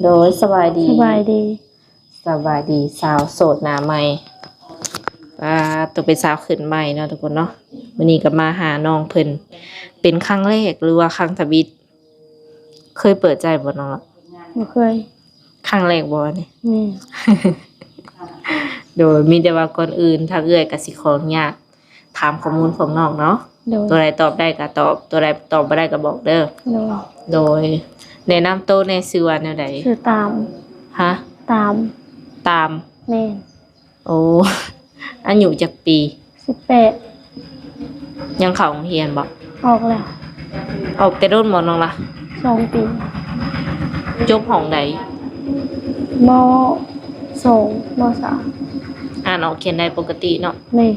โดยสบายดีสบายดีสบายดีสาวโสดหน้าใหม่ตัวเป็นสาวขึ้นใหม่เนาะทุกคนเนาะวันนี้ก็มาหาน้องเพิ่นเป็นครั้งแรกหรือว่าครั้งทวิตเคยเปิดใจบ่น้องละ บ่เคยครั้งแรกบ่นี่ นี่ โดยมีแต่ว่าก่อนอื่นถ้าเอื้อยก็สิขออนุญาตถามข้อมูลของน้องเนาะตัวใดตอบได้ก็ตอบตัวใดตอบบ่ได้ก็บอกเด้อโดยแนะนำตัวในชื่อว่าแนวใดชื่อตามฮะตามแม่นโอ้อายุจักปี18ยังเข้าโรงเรียนบ่ออกแล้วออกแต่รุ่นบ่น้องล่ะ2 ปีจบห้องใดม2ม3อ่านออกเขียนได้ปกติเนาะนี่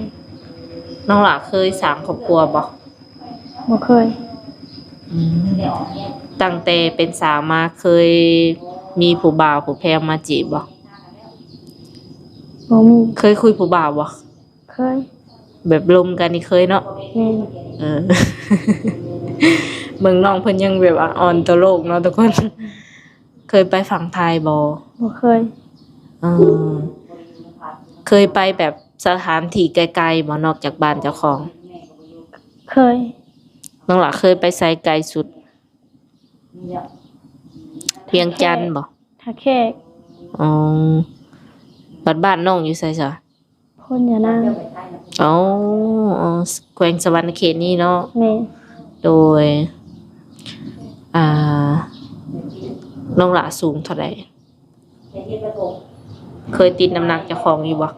น้องล่ะเคยสร้างครอบครัวบ่เคยตั้งแต่เป็นสาวมาเคยมีผู้บ่าวผู้แพงมาจีบบ่มีเคยคุยผู้บ่าวบ่เคยแบบลมกันนี่เคยเนาะเมืองน้องเพิ่นยังแบบอ่อนต่อโลกเนาะทุกคนเคยไปฝั่งไทยบ่เคยเคยไปแบบสถานที่ไกลๆบ่นอกจากบ้านเจ้าของเคยน้องล่ะเคยไปไสไกลสุดเวียงจันทน์บ่ท่าแขกบ้านน้องอยู่ไสซะพ้นยานางแขวงสะวรรณเขตนี่เนาะแม่โดยน้องล่ะสูงเท่าใดเคยติดน้ำหนักเจ้าของอยู่บ่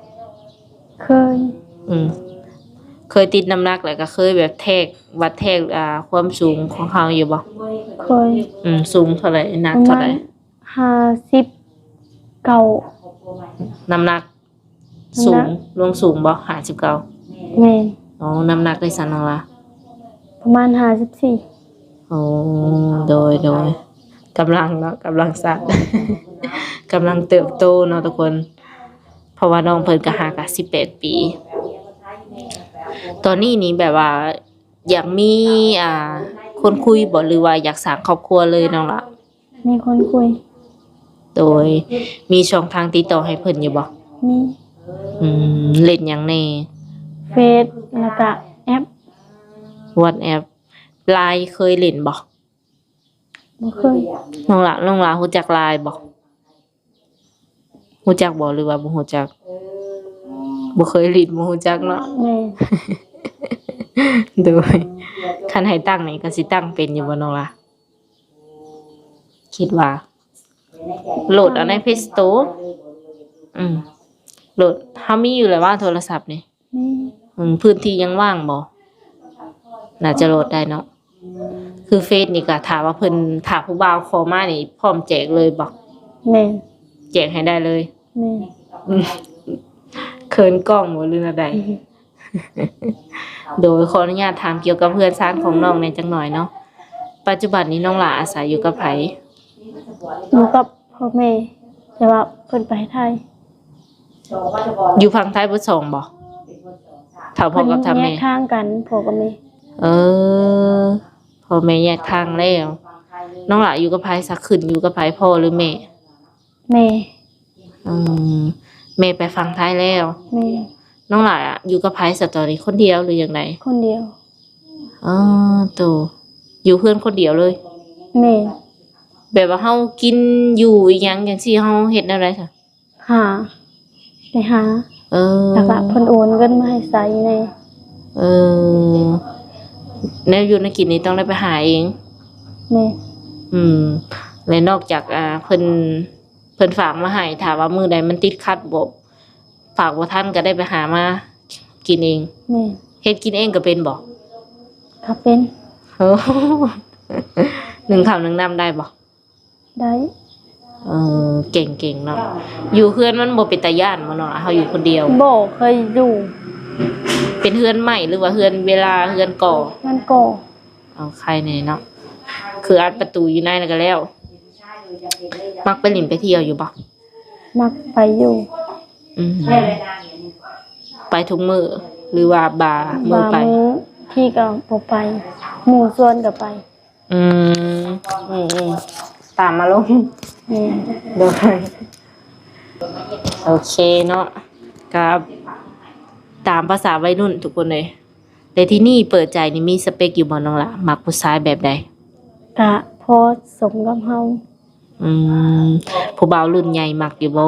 เคยเคยติดน้ำหนักแล้วก็เคยแบบวัดความสูงของเฮาอยู่บ่เคยสูงเท่าไหร่หนักเท่าไหร่59น้ำหนักสูงรวมสูงบ่59แม่นน้ำหนักได้สั่นน้องล่ะประมาณ54โดยกำลังเนาะกำลังสร้าง กำลังเติบโตเนาะทุกคนเพราะว่าน้องเพิ่นก็ก็18ปีตอนนี้นี่แบบว่าอยากมีคนคุยบ่หรือว่าอยากสร้างครอบครัวเลยน้องล่ะมีคนคุยโดยมีช่องทางติดต่อให้เพิ่นอยู่บ่มีเล่นหยังแน่เฟซแล้วก็แอป WhatsApp LINE เคยเล่นบ่เคยน้องล่ะรู้จัก LINE บ่รู้จักบ่หรือว่าบ่รู้จักบ่เคยเล่นบ่รู้จักเนาะแม่โดยคันให้ตั้งนี่ก็สิตั้งเป็นอยู่บ่น้องล่ะคิดว่าโหลดเอาใน Play Store โหลดเฮามีอยู่แล้วว่าโทรศัพท์นี่พื้นที่ยังว่างบ่น่าจะโหลดได้เนาะคือเฟซนี่ก็ถ้าว่าเพิ่นถ้าผู้บ่าวขอมานี่พร้อมแจกเลยบ่แม่แจกให้ได้เลยแม่เขินกล้องบ่หรือแนวใดโดยขออนุญาตถามเกี่ยวกับเพื่อนซ่านของน้องในจักหน่อยเนาะปัจจุบันนี้น้องหลาอาศัยอยู่กับไผอยู่กับพ่อแม่แต่ว่าเพิ่นไปไทยอยู่ฝั่งไทยบ่ส่งบ่เท่าพ่อกับท่าแม่แยกทางกันพ่อกับแม่พ่อแม่แยกทางแล้วน้องหลาอยู่กับไผสักขึ้นอยู่กับไผพ่อหรือแม่แม่แม่ไปฝั่งไทยแล้วแม่น้องหลาอยู่กับไผสักตอนนี้คนเดียวหรือยังไงคนเดียวโตอยู่เพื่อนคนเดียวเลยแม่แบบว่าเฮากินอยู่อีหยังจังซี่เฮาเฮ็ดแนวใดซะไปหาแล้วก็เพิ่นโอนเงินมาให้ใช้ในแนวอยู่ในกินนี่ต้องได้ไปหาเองแม่และนอกจากเพิ่นฝากมาให้ถ้าว่ามื้อใดมันติดขัดบ่ฝากบ่ทันก็ได้ไปหามากินเองแม่เฮ็ดกินเองก็เป็นบ่ก็เป็นนึ่งข้าวนึ่งน้ำได้บ่ได้เก่งเนาะอยู่เฮือนมันบ่เป็นตาย้านบ่เนาะเฮาอยู่คนเดียวบ่เคยอยู่เป็นเฮือนใหม่หรือว่าเฮือนเวลาเฮือนก่อมันก่อใครแน่เนาะคืออัดประตูอยู่ในแล้วก็แล้วมักไปหลินไปเที่ยวอยู่บ่มักไปอยู่ไปทุกมื้อหรือว่ามื้อไปที่ก็บ่ไปหมู่ส่วนก็ไป ตามมาลง แม่น โดยโอเคเนาะครับตามภาษาวัยรุ่นทุกคนเลยแต่ที่นี่เปิดใจนี่มีสเปคอยู่บ่น้องล่ะมักผู้ชายแบบใด กะพอสมกับเฮา อืมผู้บ่าวรุ่นใหญ่มักอยู่บ่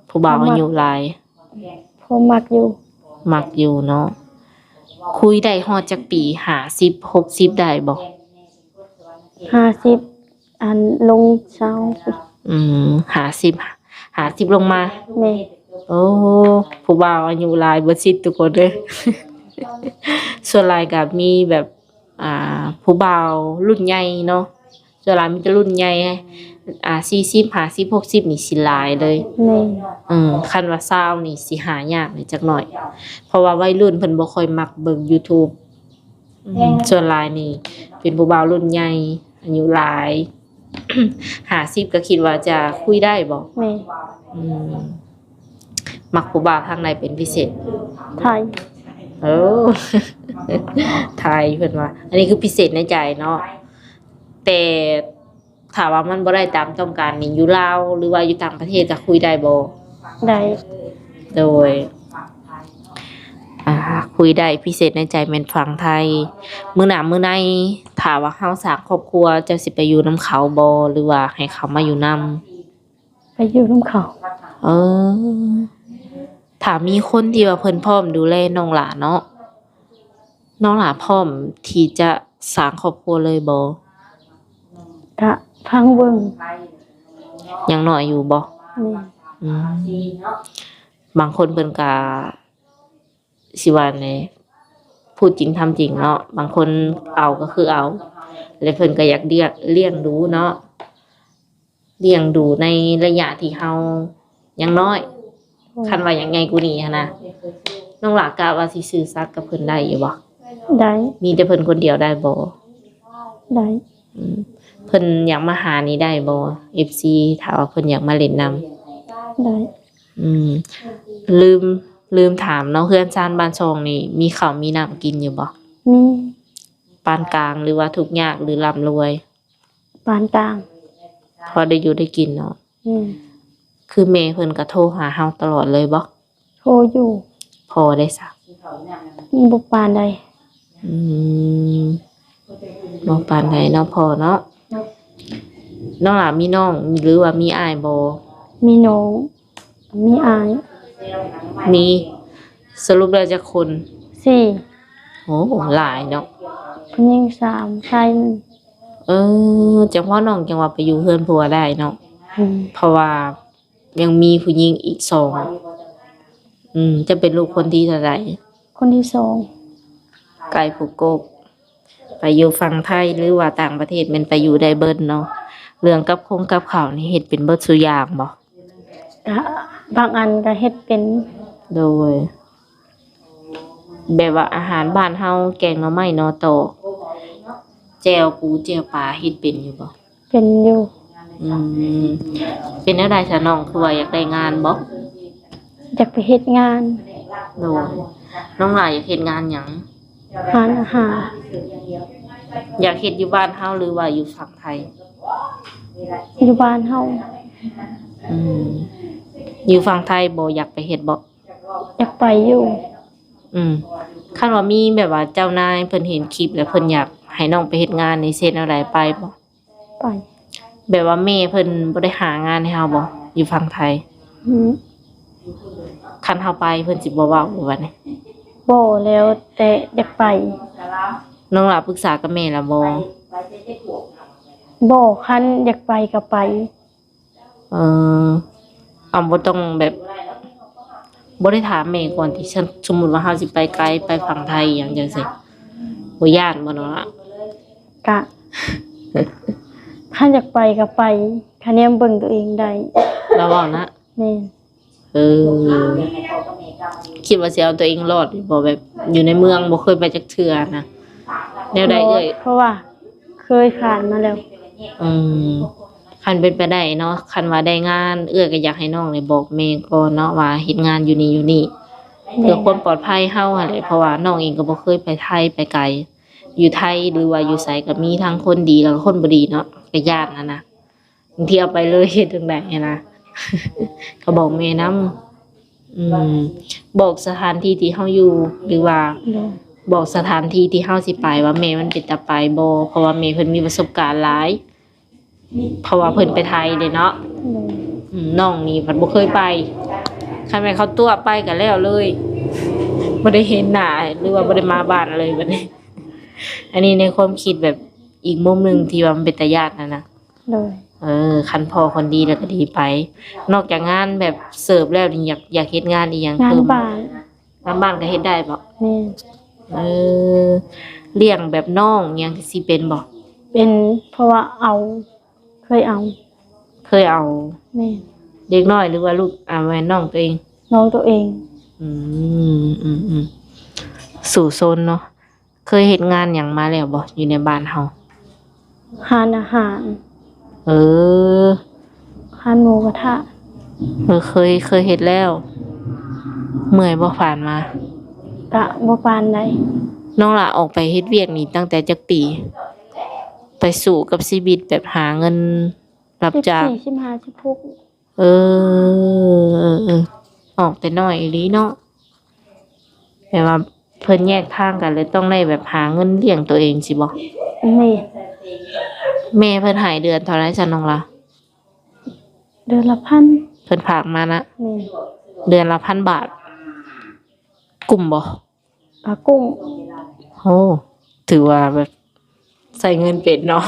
ผู้บ่าวอายุหลาย พอมักอยู่ มักอยู่เนาะคุยได้ฮอดจักปี50 60ได้บ่ 50อันลงเช้า อืม50ลงมา แม่ โอ้ผู้บ่าวอายุหลายเบิดซิดทุกคนเด้อ ส่วนหลายก็มีแบบผู้บ่าวรุ่นใหญ่เนาะส่วนหลายมีแต่รุ่นใหญ่40 50 60นี่สิหลายเลย แม่ คันว่า20นี่สิหายากเลยจักหน่อย เพราะว่าวัยรุ่นเพิ่นบ่ค่อยมักเบิ่ง YouTube ส่วนหลายนี่เป็นผู้บ่าวรุ่นใหญ่อายุหลาย 50ก็คิดว่าจะคุยได้บ่ แม่ อืมมักผู้บ่าวทางใดเป็นพิเศษ ไทย โอ้ ไทยเพิ่นว่า อันนี้คือพิเศษในใจเนาะแต่ถามว่ามันบ่ได้ตามต้องการนี่อยู่ลาวหรือว่าอยู่ต่างประเทศก็คุยได้บ่ ได้ โดยคุยได้พิเศษในใจแม่นฝั่งไทยมื้อหน้ามื้อในถ้าว่าเฮาสร้างครอบครัวเจ้าสิไปอยู่นำเขาบ่หรือว่าให้เขามาอยู่นำ ไปอยู่นํเขา เออถ้ามีคนที่ว่าเพิ่นพร้อมดูแลน้องหลาเนาะน้องหลาพร้อมที่จะสร้างครอบครัวเลยบ่ กะพังเบิ่ง ยังน้อยอยู่บ่ แม่ อืมบางคนเพิ่นก็สิว่าแหน่พูดจริงทำจริงเนาะบางคนเอาก็คือเอา แล้วเพิ่นก็อยากเลี้ยงดูเนาะเลี้ยงดูในระยะที่เฮายังน้อยคันว่ายังไงกูนี่หันนะน้องหลากะว่าสิซื่อสัตย์กับเพิ่นได้อยู่บ่ ได้ มีแต่เพิ่นคนเดียวได้บ่ ได้ อืมเพิ่นอยากมาหานี่ได้บ่ FC ถ้าว่าเพิ่นอยากมาเล่นนำ ได้ อืมลืมถามเนาะเพื่อนชานบ้านช่องนี่มีข้าวมีน้ำกินอยู่บ่ มี ปานกลางหรือว่าทุกข์ยากหรือร่ำรวย ปานกลาง พอได้อยู่ได้กินเนาะ คือแม่เพิ่นก็โทรหาเฮาตลอดเลยบ่ โทรอยู่ พอได้ซัก บ่ปานใด อืมบ่ปานใดเนาะพอเนาะน้องหลามีน้องหรือว่ามีอ้ายบ่ มีน้องมีอาย มีสรุปแล้วจักคน 4 โอ้หลายเนาะ ผู้หญิง3ชาย1 จังว่าน้องจังว่าไปอยู่เฮือนผัวได้เนาะ อืม เพราะว่ายังมีผู้หญิงอีก2จะเป็นลูกคนที่เท่าไหร่ คนที่2 ไกลผู้โกกไปอยู่ฝั่งไทยหรือว่าต่างประเทศแม่นไปอยู่ได้เบิดเนาะเรื่องกับกับข้าวนี่เฮ็ดเป็นเบิดซุอย่างบ่ ก็บางอันก็เฮ็ดเป็น โดย แบบว่าอาหารบ้านเฮาแกงหน่อไม้หน่อตอกแจ่วปูแจ่วปลาเฮ็ดเป็นอยู่บ่ เป็นอยู่ อืมเป็นแนวใดซะน้องคือว่าอยากได้งานบ่ อยากไปเฮ็ดงาน โดยน้องหลายอยากเฮ็ดงานหยัง ร้านอาหาร อยากเฮ็ดอยู่บ้านเฮาหรือว่าอยู่ฝั่งไทย อยู่บ้านเฮา อืมอยู่ฝั่งไทยบ่อยากไปเฮ็ดบ่ อยากไปอยู่ คันว่ามีแบบว่าเจ้านายเพิ่นเห็นคลิปแล้วเพิ่นอยากให้น้องไปเฮ็ดงานในเซ็นอะไรไปบ่ ไป แบบว่าแม่เพิ่นบ่ได้หางานให้เฮาบ่อยู่ฝั่งไทย อืม คันเฮาไปเพิ่นสิบ่เว้าบ่ว่านี่ บ่แล้วแต่อยากไป น้องหลาปรึกษากับแม่แล้วบ่ บ่คันอยากไปก็ไป เออเอาบ่ต้องแบบบ่ได้ถามแม่ก่อนที่สมมุติว่าเฮาสิไปไกลไปฝั่งไทยหยังจังซี่บ่ย้านบ่เนาะ กะ คันอยากไปก็ไปคันแนมเบิ่งตัวเองได้ แล้วเว้านะ แม่น เออคิดว่าสิเอาตัวเองรอดบ่แบบอยู่ในเมืองบ่เคยไปจักเทื่อนะแนวใดเอ่ย เพราะว่าเคยผ่านมาแล้ว อืมคันเป็นไปได้เนาะคันว่าได้งานก็อยากให้น้องได้บอกแม่ก่อนเนาะว่าเฮ็ดงานอยู่นี่เพื่อความปลอดภัยเฮาหั่นแหละเพราะว่าน้องเองก็บ่เคยไปไทยไปไกล อยู่ไทยหรือว่าอยู่ไสก็มีทั้งคนดีแล้วก็คนบ่ดีเนาะก็ญาตินะบางทีเอาไปเลยเฮ็ดจังได๋นะ ก็บอกแม่นำบอกสถานที่ที่เฮาอยู่หรือว่า โดย บอกสถานที่ที่เฮาสิไปว่าแม่มันเป็นตาไปบ่เพราะว่าแม่เพิ่นมีประสบการณ์หลายเพราะว่าเพิ่นไปไทยเด้เนาะ โดย น้องนี่เพิ่นบ่เคยไปคันแม่นเขาตัวไปก็แล้วเลยบ่ได้เห็นหน้าหรือว่าบ่ได้มาบ้านเลยบัดนี้ อันนี้ในความคิดแบบอีกมุมหนึงที่ว่ามันเป็นตาญาตินะ โดย คันพ่อคนดีแล้วก็ดีไป นอกจากงานแบบเสิร์ฟแล้วนี่อยากเฮ็ดงานอีหยัง งาน เพิ่ม บ้าน งานบ้านก็เฮ็ดได้บ่ แม่น เออเลี้ยงแบบน้องอิหยังสิเป็นบ่ เป็นเพราะว่าเคยเอา เคยเอา แม่น เด็กน้อยหรือว่าลูกแม่น้องตัวเอง น้องตัวเอง อืมสู่โซนเนาะเคยเฮ็ดงานหยังมาแล้วบ่อยู่ในบ้านเฮา หานอาหาร เออ หานหมูกระทะ เคยเฮ็ดแล้ว เมื่อยบ่ผ่านมา กะบ่ปานใด น้องล่ะออกไปเฮ็ดเวียกนี่ตั้งแต่จักปี ไปสู่กับชีวิตแบบหาเงินรับจ้าง 14 15 16เออออกแต่น้อยอีหลีเนาะแบบว่าเพิ่นแยกทางกันเลยต้องได้แบบหาเงินเลี้ยงตัวเองสิบ่ แม่น แม่เพิ่นให้เดือนเท่าไหร่ซั่นน้องล่ะ เดือนละพัน เพิ่นฝากมานะ แม่น เดือนละ1,000 บาทกลุ่มบ่ ปลากุ้ง โอ้ถือว่าแบบใช้เงินเป็นเนาะ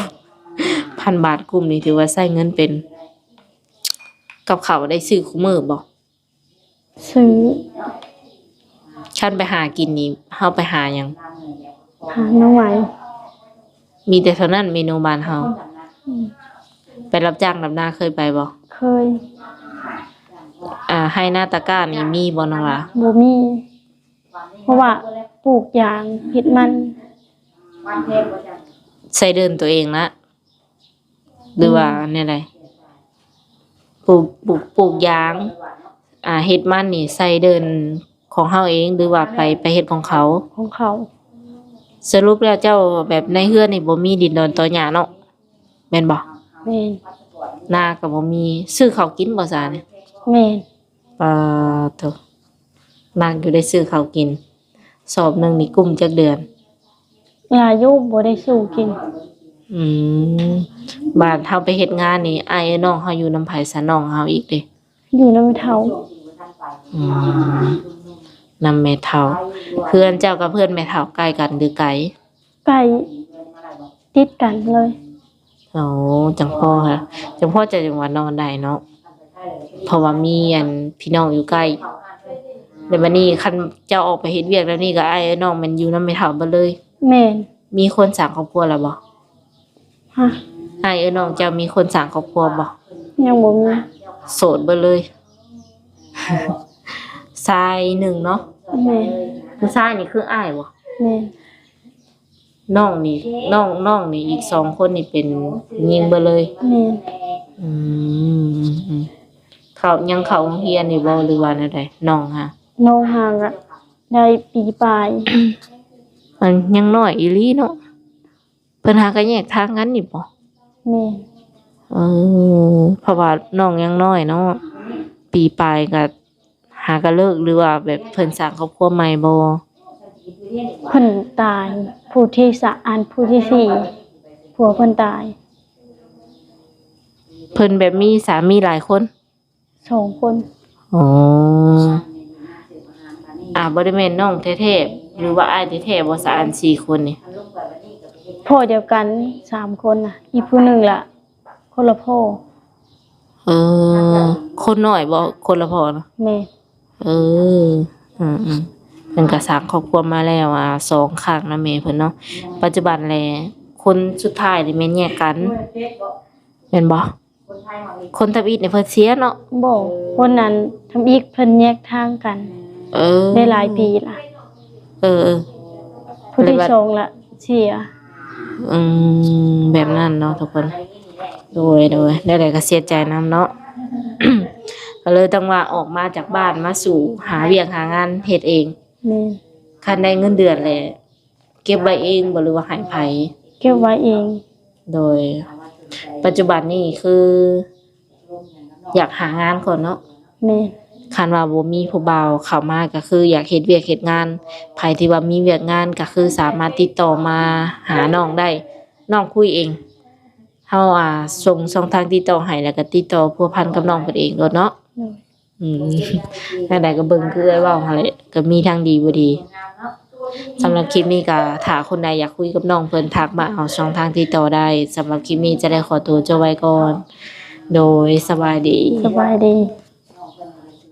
1,000 บาทกลุ่มนี่ถือว่าใช้เงินเป็น กับข้าวได้ซื้อคุมื้อบ่ ซื้อ คันไปหากินนี่เฮาไปหาหยัง หาหน่อไม้ มีแต่เท่านั้นเมนูบ้านเฮา อืม ไปรับจ้างรับนาเคยไปบ่ เคย ให้หน้าตะกร้านี่มีบ่น้องล่ะ บ่มี เพราะว่าปลูกยางเฮ็ดมัน ใส่เดินตัวเองนะหรือว่าแนวใดปลูกยาง เฮ็ดมันนี่ใส่เดินของเฮาเองหรือว่าไปเฮ็ดของเขา ของเขา สรุปแล้วเจ้าแบบในเฮือนนี่บ่มีดินดอนตอหญ้าเนาะแม่นบ่ แม่น นาก็บ่มีซื้อข้าวกินบ่ซะนี่ แม่น โตนางอยู่ได้ซื้อข้าวกิน สอบหนึงนี่กุมจักเดือน เวลาอยู่บ่ได้สู้กิน อืมบ้านเฮาไปเฮ็ดงานนี่อ้ายน้องเฮาอยู่นำไผซะน้องเฮาอีกเด้ อยู่นำเฒ่า อืมนำแม่เฒ่า เพื่อนเจ้ากับเพื่อนแม่เฒ่าใกล้กันหรือไกล ไก่ติดกันเลย อ๋อจังพ่อค่ะจังพ่อจะจังหวัดนอนได้เนาะเพราะว่ามีพี่น้องอยู่ใกล้แล้วบัดนี้คันเจ้าออกไปเฮ็ดเวียกแล้วนี่ก็อ้ายน้องมันอยู่นำแม่เฒ่าเบิดเลย แม่น มีคนสร้างครอบครัวแล้วบ่ ฮะ อ้ายน้องเจ้ามีคนสร้างครอบครัวบ่ ยังบ่มี โสดเบิดเลย ชายหนึ่งเนาะ แม่น ผู้ชายนี่คืออ้ายบ่ แม่น น้องนี่น้องนี่อีก2คนนี่เป็นยิงเบิดเลย แม่น อืมเขายังเขาโรงเรียนอยู่บ่หรือว่าแนวใดน้องฮะ น้องห่างอะได้ปีปลาย มันยังน้อยอีหลีเนาะเพิ่นหาก็แยกทางกันนี่บ่ แม่น เพราะว่าน้องยังน้อยเนาะปีปลายก็หาก็เลิกหรือว่าแบบเพิ่นสร้างครอบครัวใหม่บ่ เพิ่นตาย ผู้ที่ผู้ที่สี่ผัวเพิ่นตาย เพิ่นแบบมีสามีหลายคน 2 คน อ๋อบ่ได้แม่นน้องแท้ๆหรือว่าอ้ายแท้ๆบ่สะอัน4คนนี่ พ่อเดียวกัน3 คนน่ะ อีกผู้หนึงล่ะ คนละพ่อ คนน้อยบ่คนละพ่อเนาะ แม่น เพิ่นก็สร้างครอบครัวมาแล้ว2ครั้งนะแม่เพิ่นเนาะปัจจุบันแลคนสุดท้ายนี่แม่นแยกกันแม่นบ่คนทำอิฐนี่เพิ่นเสียเนาะ บ่คนนั้นทำอีกเพิ่นแยกทางกัน ได้หลายปีล่ะ ผู้ที่สองล่ะเสีย แบบนั้นเนาะทุกคนโดยได้ก็เสียใจนํเนาะ ก็เลยต้องว่าออกมาจากบ้านมาสู่หาเวียกหางานเฮ็ดเอง แม่น คันได้เงินเดือนแหละ เก็บไว้เองบ่หรือว่าให้ไผ เก็บไว้เอง โดย ปัจจุบันนี้คือ อยากหางานก่อนเนาะ แม่น คันว่าบ่มีผู้บ่าวเข้ามาก็คืออยากเฮ็ดเวียกเฮ็ดงานไผที่ว่ามีเวียกงานก็คือสามารถติดต่อมาหาน้องได้น้องคุยเองเฮาส่งช่องทางติดต่อให้แล้วก็ติดต่อพัวพันกับน้องเพิ่นเองโลดเนาะ โดย อืมนั่นใดก็เบิ่งคือเอ้ยเว้าหั่นแหละก็มีทางดีบ่ดีสำหรับคลิปนี้ก็ถ้าคนใดอยากคุยกับน้องเพิ่นทักมาเอาช่องทางติดต่อได้สำหรับคลิปนี้จะได้ขอตัวเจ้าไว้ก่อน โดยสบายดี สบายดี